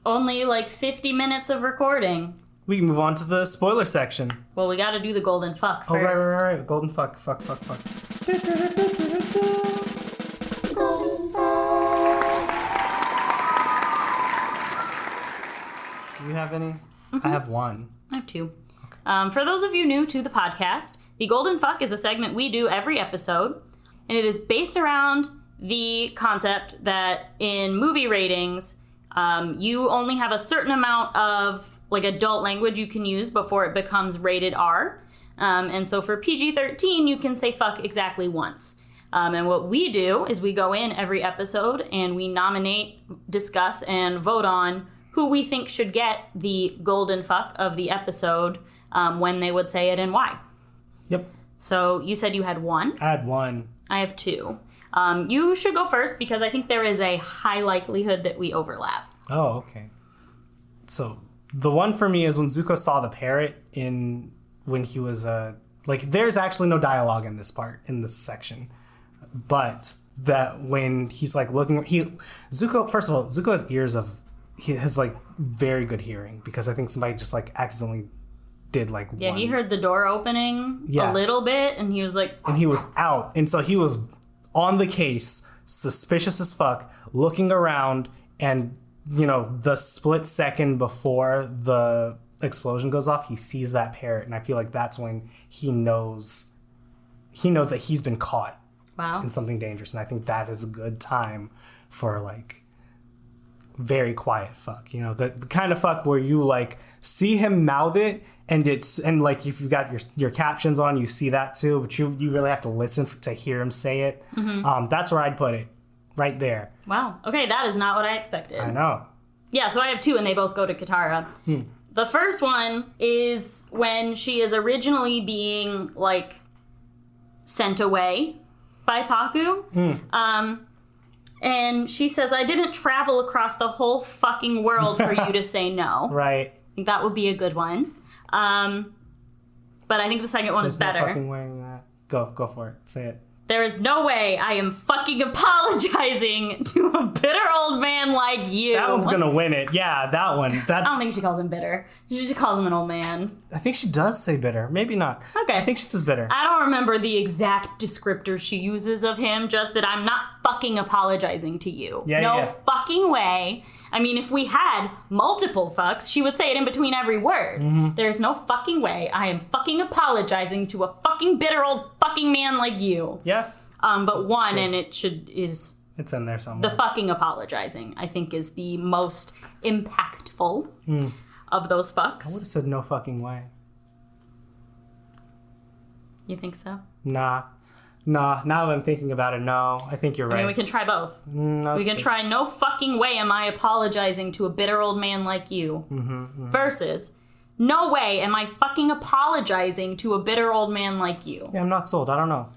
only like 50 minutes of recording. We can move on to the spoiler section. Well, we gotta do the golden fuck first. Oh, right. Golden fuck. Do you have any? Mm-hmm. I have one. I have two. Okay. For those of you new to the podcast, the golden fuck is a segment we do every episode, and it is based around the concept that in movie ratings, you only have a certain amount of like adult language you can use before it becomes rated R. And so for PG-13, you can say fuck exactly once. And what we do is we go in every episode and we nominate, discuss, and vote on who we think should get the golden fuck of the episode, when they would say it and why. Yep. So you said you had one? I had one. I have two. You should go first because I think there is a high likelihood that we overlap. Oh, okay. So the one for me is when Zuko saw the parrot when he was like, there's actually no dialogue in this part, in this section, but that when he's like looking, Zuko, first of all, Zuko has like very good hearing because I think somebody just like accidentally did like yeah, he heard the door opening a little bit and he was like, and he was out, and so he was on the case, suspicious as fuck, looking around, and you know, the split second before the explosion goes off, he sees that parrot, and I feel like that's when he knows that he's been caught in something dangerous, and I think that is a good time for like very quiet fuck, you know, the kind of fuck where you like see him mouth it, and like if you've got your captions on, you see that too, but you really have to listen to hear him say it. Mm-hmm. That's where I'd put it, right there. Wow. Okay, that is not what I expected. I know. Yeah, so I have two, and they both go to Katara. The first one is when she is originally being like sent away by Paku. And she says, I didn't travel across the whole fucking world for you to say no. Right. I think that would be a good one. But I think the second one is better. There's no fucking way in that. Go for it. Say it. There is no way I am fucking apologizing to a bitter old man like you. That one's gonna win it. Yeah, that one. I don't think she calls him bitter. She just calls him an old man. I think she does say bitter. Maybe not. Okay. I think she says bitter. I don't remember the exact descriptor she uses of him, just that I'm not fucking apologizing to you. No fucking way. I mean, if we had multiple fucks, she would say it in between every word. Mm-hmm. There's no fucking way I am fucking apologizing to a fucking bitter old fucking man like you. Yeah. But one, and it's in there somewhere. The fucking apologizing, I think, is the most impactful of those fucks. I would have said no fucking way. You think so? Nah. Now that I'm thinking about it, no. I think you're right. I mean, we can try both. We can try no fucking way am I apologizing to a bitter old man like you. Versus, no way am I fucking apologizing to a bitter old man like you. Yeah, I'm not sold. I don't know.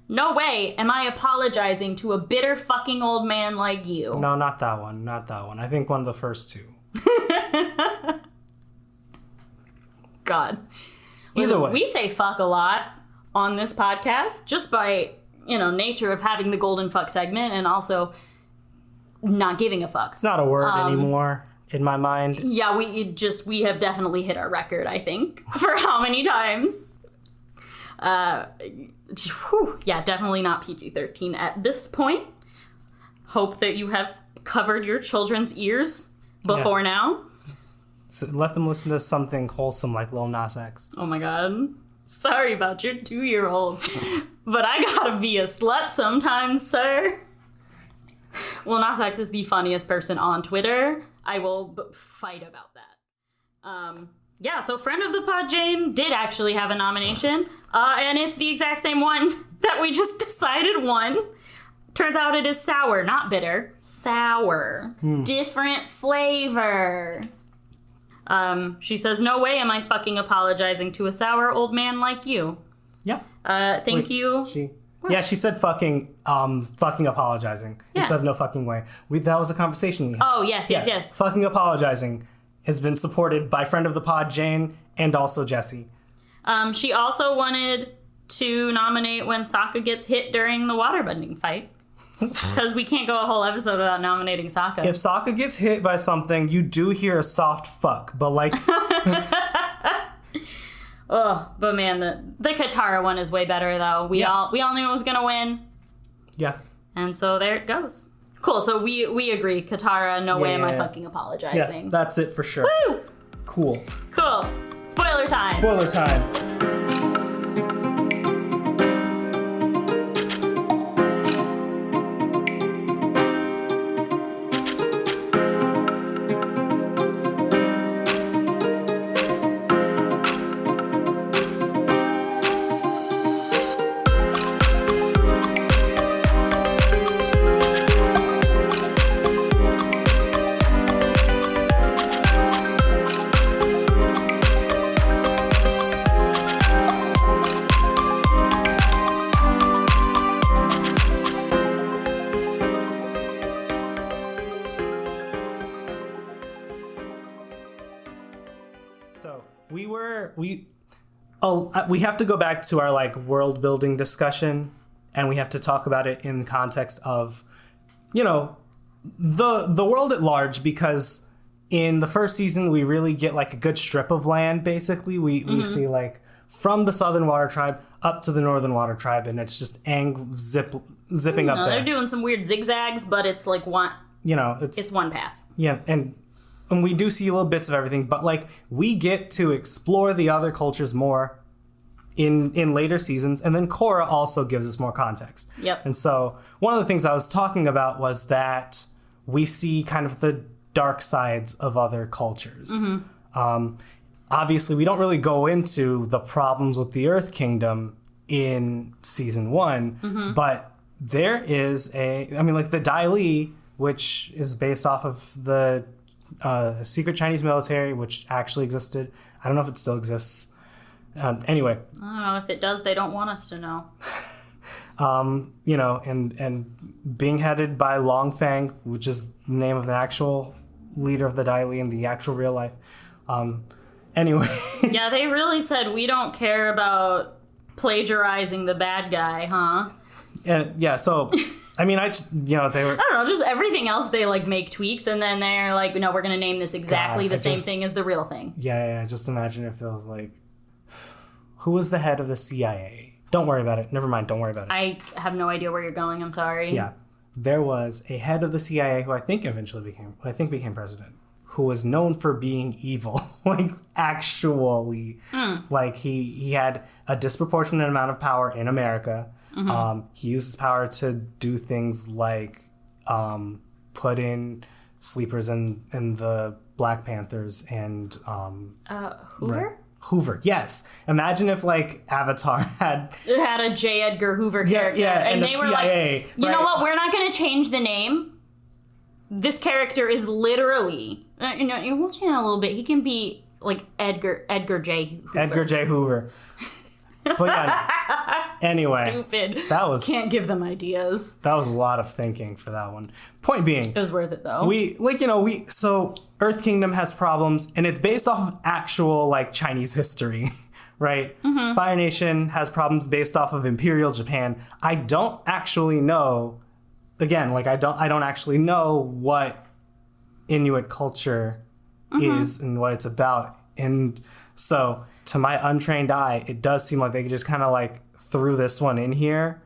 No way am I apologizing to a bitter fucking old man like you. No, not that one. I think one of the first two. God. Either way. We say fuck a lot on this podcast just by, nature of having the golden fuck segment and also not giving a fuck. It's not a word anymore in my mind. Yeah, we have definitely hit our record, I think, for how many times. Yeah, definitely not PG-13 at this point. Hope that you have covered your children's ears before now. So let them listen to something wholesome like Lil Nas X. Oh my god. Sorry about your 2-year-old, but I gotta be a slut sometimes, sir. Lil Nas X is the funniest person on Twitter. I will fight about that. Yeah, so friend of the pod, Jane, did actually have a nomination, and it's the exact same one that we just decided won. Turns out it is sour, not bitter. Sour. Different flavor. She says, no way am I fucking apologizing to a sour old man like you. Yeah. Thank you. She said fucking apologizing instead of no fucking way. That was a conversation we had. Oh, yes. Fucking apologizing has bbeen supported by friend of the pod, Jane, and also Jesse. She also wanted to nominate when Sokka gets hit during the waterbending fight. Because we can't go a whole episode without nominating Sokka. If Sokka gets hit by something, you do hear a soft fuck, but like... Oh, but man, the Katara one is way better though. We all knew it was gonna win. Yeah. And so there it goes. Cool, so we agree. Katara, no way am I fucking apologizing. Yeah, that's it for sure. Woo! Cool. Spoiler time. Spoiler time. We have to go back to our like world building discussion, and we have to talk about it in the context of, the world at large, because in the first season we really get like a good strip of land. Basically, we see like from the Southern Water Tribe up to the Northern Water Tribe, and it's just zipping up there. They're doing some weird zigzags, but it's like one. It's one path. Yeah, and we do see little bits of everything, but like we get to explore the other cultures more in later seasons, and then Korra also gives us more context. Yep. And so one of the things I was talking about was that we see kind of the dark sides of other cultures. Obviously, we don't really go into the problems with the Earth Kingdom in season 1, but there is the Dai Li, which is based off of the secret Chinese military, which actually existed. I don't know if it still exists. Anyway. I don't know. If it does, they don't want us to know. And being headed by Long Fang, which is the name of the actual leader of the Dai Li in the actual real life. Anyway. Yeah, they really said, we don't care about plagiarizing the bad guy, huh? And yeah, so... I mean, I just, they were... I don't know, just everything else they, like, make tweaks, and then they're like, no, we're going to name this exactly the same thing as the real thing. Yeah, just imagine if there was, like... Who was the head of the CIA? Don't worry about it. Never mind, don't worry about it. I have no idea where you're going, I'm sorry. Yeah. There was a head of the CIA who I think became president, who was known for being evil. Like, actually. Like, he had a disproportionate amount of power in America. He used his power to do things like put in sleepers in the Black Panthers and Hoover? Hoover, yes. Imagine if like Avatar had a J. Edgar Hoover character, and they were CIA, like, you know what? We're not going to change the name. This character is literally, we'll change it a little bit. He can be like Edgar J. Hoover. Edgar J. Hoover. But yeah, anyway. Stupid. Can't give them ideas. That was a lot of thinking for that one. Point being. It was worth it though. So Earth Kingdom has problems, and it's based off of actual like Chinese history, right? Fire Nation has problems based off of Imperial Japan. I don't actually know, again, like I don't actually know what Inuit culture is and what it's about. And so to my untrained eye, it does seem like they just kind of like threw this one in here.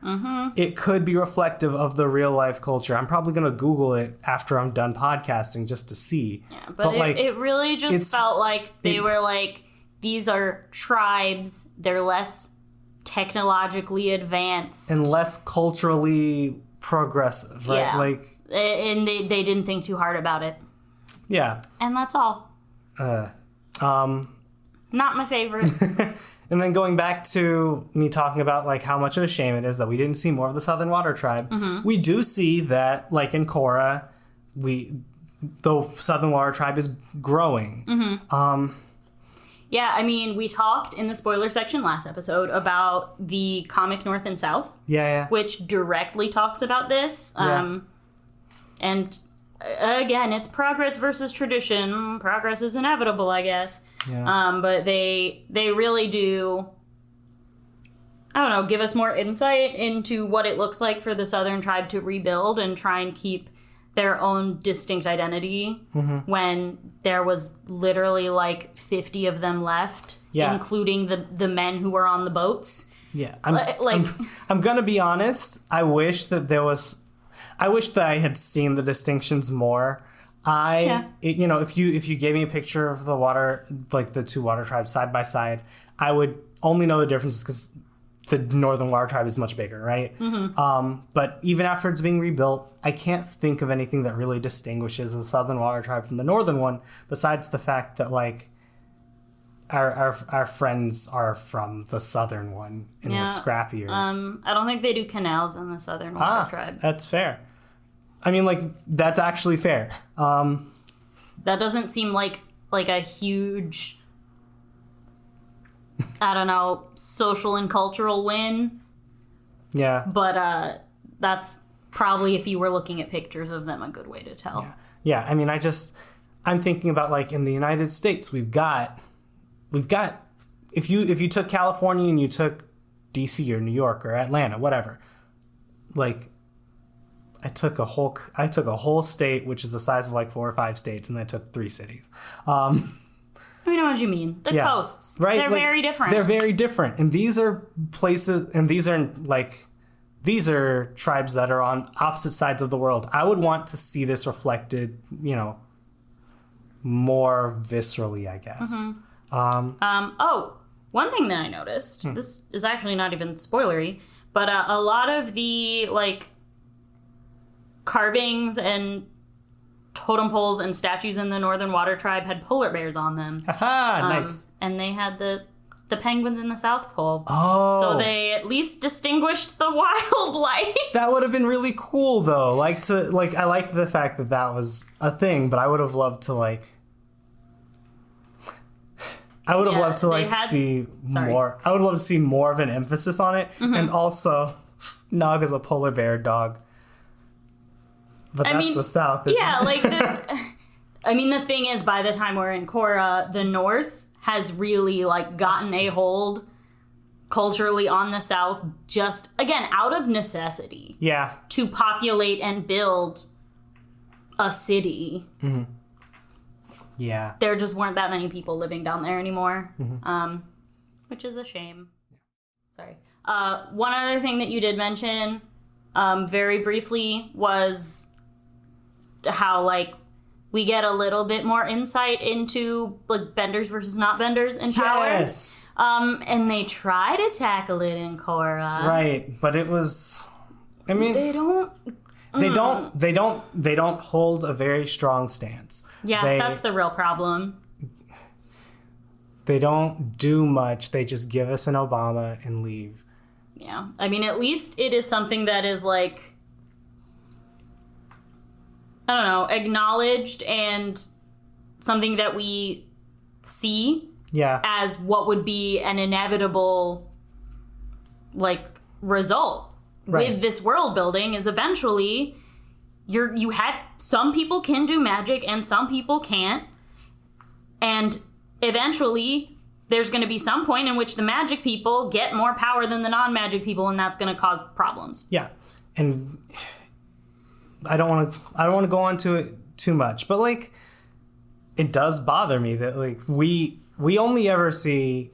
It could be reflective of the real life culture. I'm probably going to Google it after I'm done podcasting just to see. Yeah, but it really just felt like they were like, these are tribes. They're less technologically advanced. And less culturally progressive, right? Yeah. Like, and they didn't think too hard about it. Yeah. And that's all. Not my favorite. And then going back to me talking about like how much of a shame it is that we didn't see more of the Southern Water Tribe, we do see that like in Korra, the Southern Water Tribe is growing. Yeah, I mean, we talked in the spoiler section last episode about the comic North and South. Yeah. Which directly talks about this. And again, it's progress versus tradition. Progress is inevitable, I guess. Yeah. But they really do, I don't know, give us more insight into what it looks like for the Southern tribe to rebuild and try and keep their own distinct identity when there was literally like 50 of them left, including the men who were on the boats. Yeah. I'm gonna be honest. I wish that I had seen the distinctions more. If you gave me a picture of the water, like the two water tribes side by side, I would only know the differences because the Northern Water Tribe is much bigger, right? But even after it's being rebuilt, I can't think of anything that really distinguishes the Southern Water Tribe from the Northern one, besides the fact that like our friends are from the Southern one and we're scrappier. I don't think they do canals in the Southern Water Tribe. That's fair. I mean, like, that's actually fair. That doesn't seem like a huge, I don't know, social and cultural win. Yeah. But that's probably, if you were looking at pictures of them, a good way to tell. Yeah. I mean, I'm thinking about like in the United States, we've got if you took California and you took DC or New York or Atlanta, whatever, like I took a whole state, which is the size of like 4 or 5 states, and I took 3 cities. I know what you mean. The coasts, right? They're like, very different. They're very different, and these are places, and these are tribes that are on opposite sides of the world. I would want to see this reflected, more viscerally, I guess. One thing that I noticed. This is actually not even spoilery, but a lot of the like carvings and totem poles and statues in the Northern Water Tribe had polar bears on them. Nice. And they had the penguins in the South Pole. Oh. So they at least distinguished the wildlife. That would have been really cool, though. I like the fact that was a thing, but I would have loved to see more. I would love to see more of an emphasis on it, and also Nog is a polar bear dog. But that's the South. The thing is, by the time we're in Korra, the North has really like gotten a hold culturally on the South, just again out of necessity. Yeah. To populate and build a city. Yeah. There just weren't that many people living down there anymore, which is a shame. Sorry. One other thing that you did mention, very briefly, was how like we get a little bit more insight into like benders versus not benders in power. Yes. And they try to tackle it in Korra. Right, but it was. I mean, they don't. They don't hold a very strong stance. Yeah, that's the real problem. They don't do much. They just give us an Obama and leave. Yeah. I mean, at least it is something that is like, I don't know, acknowledged and something that we see as what would be an inevitable like result with this world building is eventually you have some people can do magic and some people can't, and eventually there's going to be some point in which the magic people get more power than the non-magic people, and that's going to cause problems. Yeah. And I don't want to go on to it too much, but like it does bother me that like we only ever see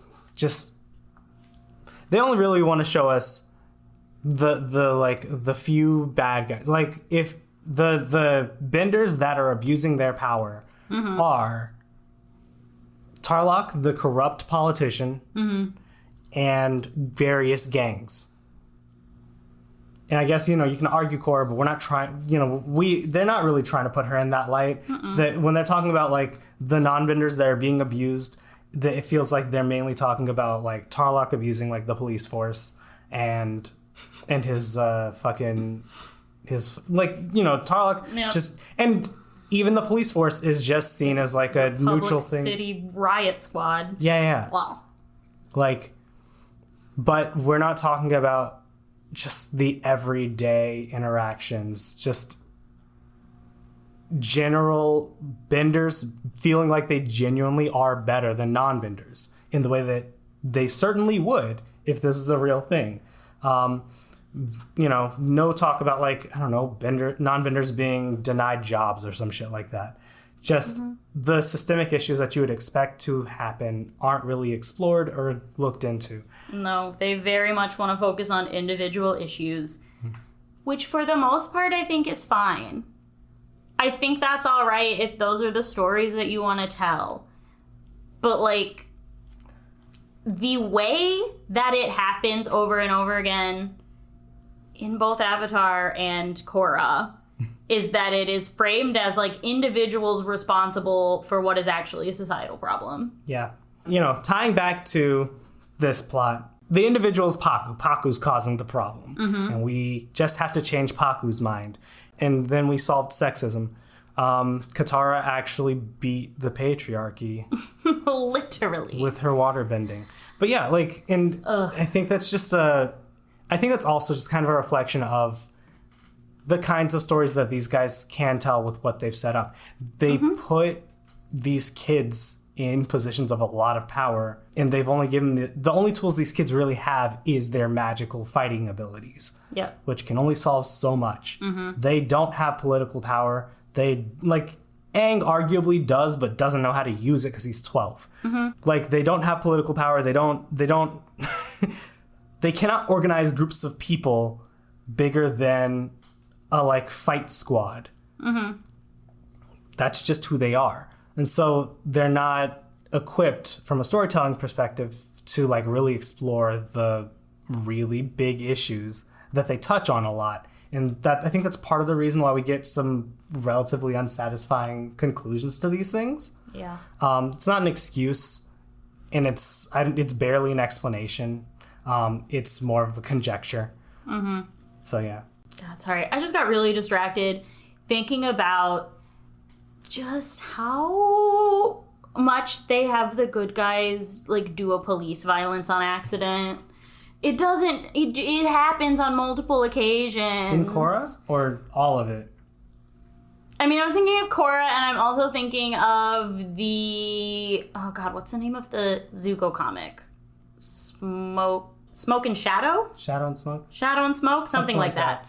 they only really want to show us the few bad guys. Like if the benders that are abusing their power are Tarlok, the corrupt politician, and various gangs. And I guess, you can argue Korra, but we're not trying, they're not really trying to put her in that light. That when they're talking about like the non-benders that are being abused, it feels like they're mainly talking about like Tarlok abusing like the police force and his his like, you know, Tarlok just, and even the police force is just seen as like a neutral thing. City riot squad. Yeah. Wow. Like, but we're not talking about just the everyday interactions, just general benders feeling like they genuinely are better than non-benders in the way that they certainly would if this is a real thing. You know, no talk about like, I don't know, non-benders being denied jobs or some shit like that. Just the systemic issues that you would expect to happen aren't really explored or looked into. No, they very much want to focus on individual issues, which for the most part I think is fine. I think that's all right if those are the stories that you want to tell. But like, the way that it happens over and over again in both Avatar and Korra is that it is framed as like individuals responsible for what is actually a societal problem. Yeah. You know, tying back to this plot, the individual is Paku. Paku's causing the problem. And we just have to change Paku's mind. And then we solved sexism. Katara actually beat the patriarchy. Literally. With her waterbending. But yeah, like, and I think that's just I think that's also just kind of a reflection of the kinds of stories that these guys can tell with what they've set up. They put these kids in positions of a lot of power, and they've only given the only tools these kids really have is their magical fighting abilities, which can only solve so much. They don't have political power. They, like, Aang arguably does, but doesn't know how to use it because he's 12. Like, they don't have political power. They don't they cannot organize groups of people bigger than a like fight squad. That's just who they are. And so they're not equipped from a storytelling perspective to like really explore the really big issues that they touch on a lot. And that, I think that's part of the reason why we get some relatively unsatisfying conclusions to these things. Yeah. It's not an excuse, and it's barely an explanation. It's more of a conjecture. So yeah. God, sorry. I just got really distracted thinking about just how much they have the good guys like do a police violence on accident. It doesn't. It happens on multiple occasions. In Korra, or all of it? I mean, I'm thinking of Korra, and I'm also thinking of the... Oh, God, what's the name of the Zuko comic? Smoke and Shadow? Shadow and Smoke? Shadow and Smoke? Something like that.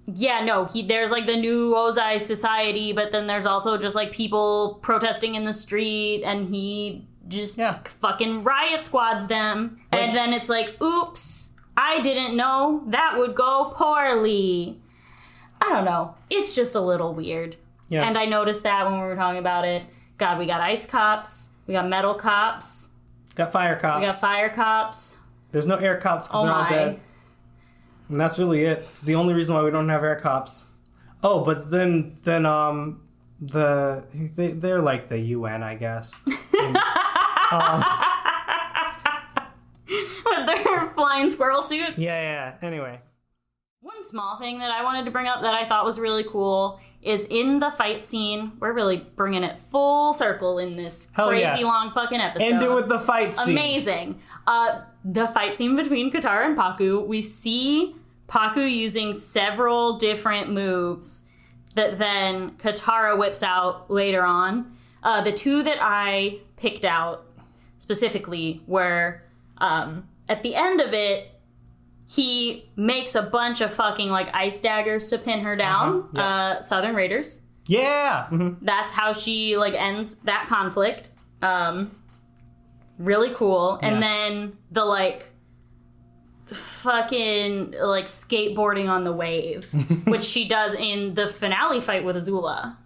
Yeah, no, there's like the new Ozai society, but then there's also just like people protesting in the street, and he just fucking riot squads them. And then it's like, oops, I didn't know that would go poorly. I don't know. It's just a little weird. Yes. And I noticed that when we were talking about it. God, we got ice cops. We got metal cops. Got fire cops. We got fire cops. There's no air cops because they're all dead. And that's really it. It's the only reason why we don't have air cops. Oh, but then they're like the UN, I guess. And, with their flying squirrel suits? Yeah. Anyway. One small thing that I wanted to bring up that I thought was really cool is in the fight scene. We're really bringing it full circle in this crazy long fucking episode. End it with the fight scene. Amazing. The fight scene between Katara and Paku. We see Paku using several different moves that then Katara whips out later on. The two that I picked out specifically were at the end of it, he makes a bunch of fucking like ice daggers to pin her down. Southern Raiders. Yeah. That's how she like ends that conflict. Really cool. And then the like fucking like skateboarding on the wave, which she does in the finale fight with Azula.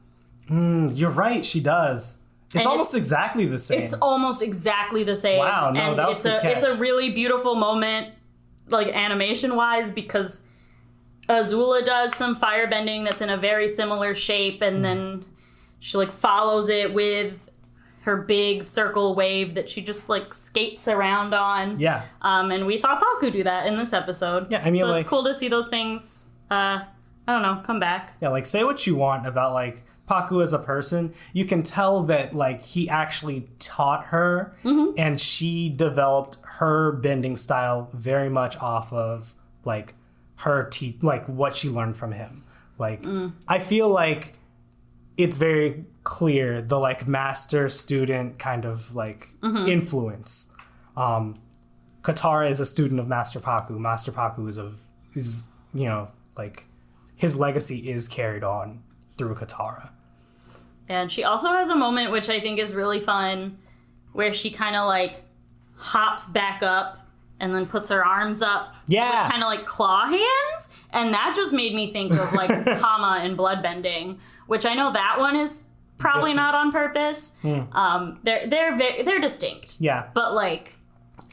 You're right, she does. It's almost exactly the same. It's almost exactly the same. Wow, no, and that was the catch. It's a really beautiful moment, like animation-wise, because Azula does some firebending that's in a very similar shape, and then she like follows it with her big circle wave that she just like skates around on. Yeah. And we saw Paku do that in this episode. Yeah, I mean, so like, it's cool to see those things. I don't know, come back. Yeah, like, say what you want about, like, Paku as a person. You can tell that, like, he actually taught her, and she developed her bending style very much off of, like, like, what she learned from him. Like, I feel like it's very clear the, like, master-student kind of, like, influence. Katara is a student of Master Paku. Master Paku is, you know, like, his legacy is carried on through Katara. And she also has a moment which I think is really fun where she kind of like hops back up and then puts her arms up with kind of like claw hands. And that just made me think of like Hama and bloodbending, which I know that one is probably not on purpose. They're distinct. Yeah. But like,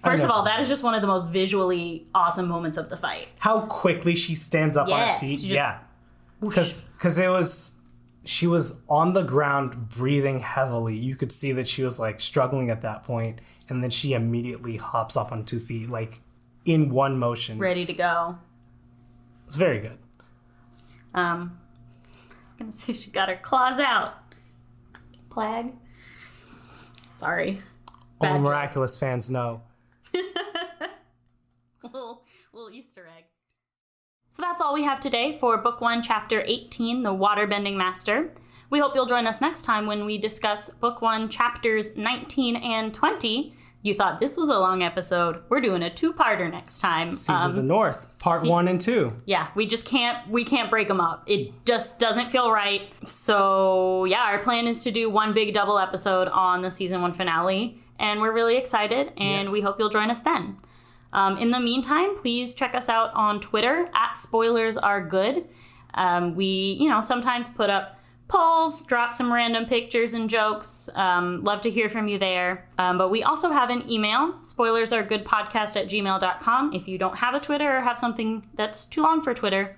first of all, that is just one of the most visually awesome moments of the fight. How quickly she stands up on her feet. Yeah. Because she was on the ground breathing heavily. You could see that she was like struggling at that point, and then she immediately hops up on 2 feet, like in one motion. Ready to go. It's very good. I was going to say she got her claws out. Plag. Sorry. All Miraculous fans know. little Easter egg. So that's all we have today for Book 1, Chapter 18, The Waterbending Master. We hope you'll join us next time when we discuss Book 1, Chapters 19 and 20. You thought this was a long episode. We're doing a 2-parter next time. Siege of the North, Part 1 and 2. Yeah, we can't break them up. It just doesn't feel right. So yeah, our plan is to do one big double episode on the Season 1 finale. And we're really excited, and we hope you'll join us then. In the meantime, please check us out on Twitter @SpoilersAreGood. We, sometimes put up polls, drop some random pictures and jokes. Love to hear from you there. But we also have an email, spoilersaregoodpodcast@gmail.com, if you don't have a Twitter or have something that's too long for Twitter.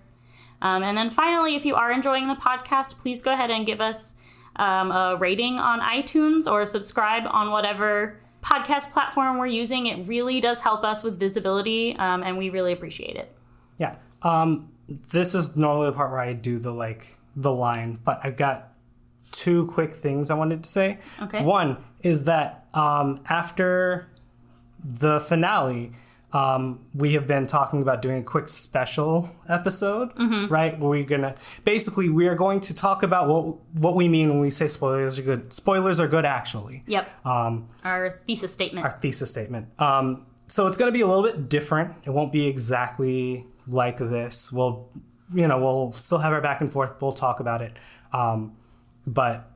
And then finally, if you are enjoying the podcast, please go ahead and give us a rating on iTunes or subscribe on whatever podcast platform we're using. It really does help us with visibility, and we really appreciate it. Yeah. This is normally the part where I do the line, but I've got 2 quick things I wanted to say. Okay. One is that after the finale, we have been talking about doing a quick special episode, right? Where we are going to talk about what we mean when we say spoilers are good. Spoilers are good, actually. Yep. Our thesis statement. So it's going to be a little bit different. It won't be exactly like this. We'll still have our back and forth. We'll talk about it. But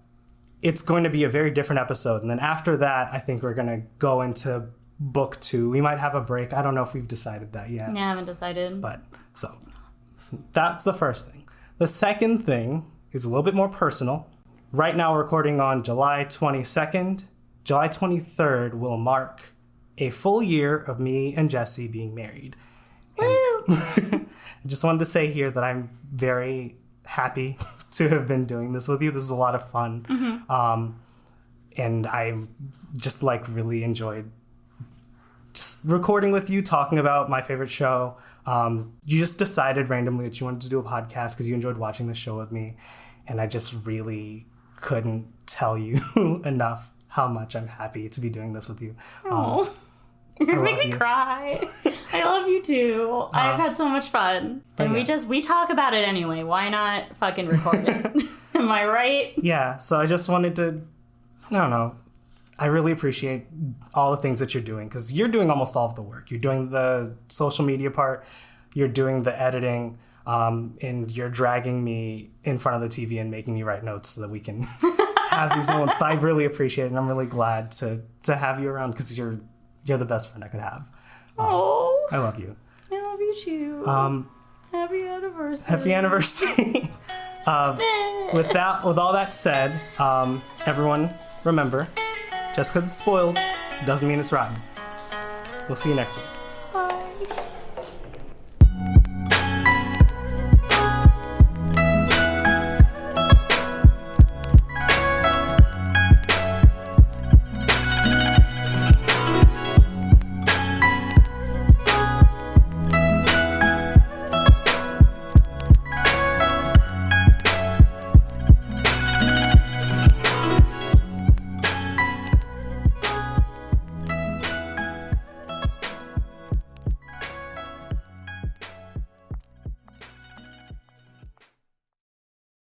it's going to be a very different episode. And then after that, I think we're going to go into Book 2. We might have a break. I don't know if we've decided that yet. Yeah, I haven't decided. But so that's the first thing. The second thing is a little bit more personal. Right now we're recording on July 22nd. July 23rd will mark a full year of me and Jesse being married. Woo! I just wanted to say here that I'm very happy to have been doing this with you. This is a lot of fun. And I just really enjoyed just recording with you, talking about my favorite show. You just decided randomly that you wanted to do a podcast because you enjoyed watching the show with me. And I just really couldn't tell you enough how much I'm happy to be doing this with you. You're gonna make me cry. I love you too. I've had so much fun. And we talk about it anyway. Why not fucking record it? Am I right? Yeah, so I just wanted to, I don't know. I really appreciate all the things that you're doing because you're doing almost all of the work. You're doing the social media part, you're doing the editing, and you're dragging me in front of the TV and making me write notes so that we can have these moments. But I really appreciate it, and I'm really glad to have you around because you're the best friend I could have. I love you. I love you too. Happy anniversary. Happy anniversary. With all that said, everyone remember, just because it's spoiled doesn't mean it's rotten. We'll see you next week. Bye.